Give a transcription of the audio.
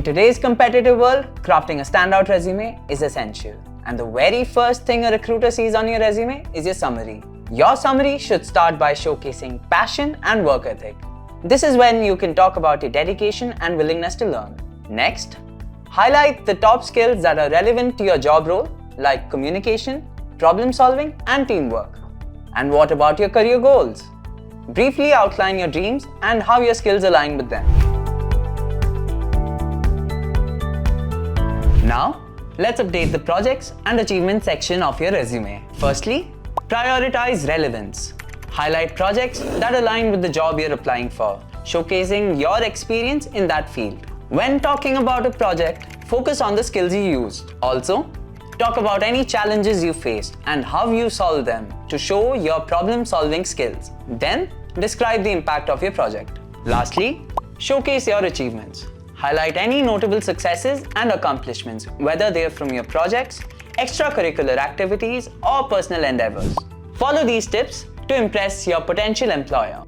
today's competitive world, crafting a standout resume is essential. And the very first thing a recruiter sees on your resume is your summary. Your summary should start by showcasing passion and work ethic. This is when you can talk about your dedication and willingness to learn. Next, highlight the top skills that are relevant to your job role, like communication, problem solving, and teamwork. And what about your career goals? Briefly outline your dreams and how your skills align with them. Now, let's update the projects and achievements section of your resume. Firstly, prioritize relevance. Highlight projects that align with the job you're applying for, showcasing your experience in that field. When talking about a project, focus on the skills you used. Also, talk about any challenges you faced and how you solved them to show your problem-solving skills. Then, describe the impact of your project. Lastly, showcase your achievements. Highlight any notable successes and accomplishments, whether they are from your projects, extracurricular activities, or personal endeavors. Follow these tips to impress your potential employer.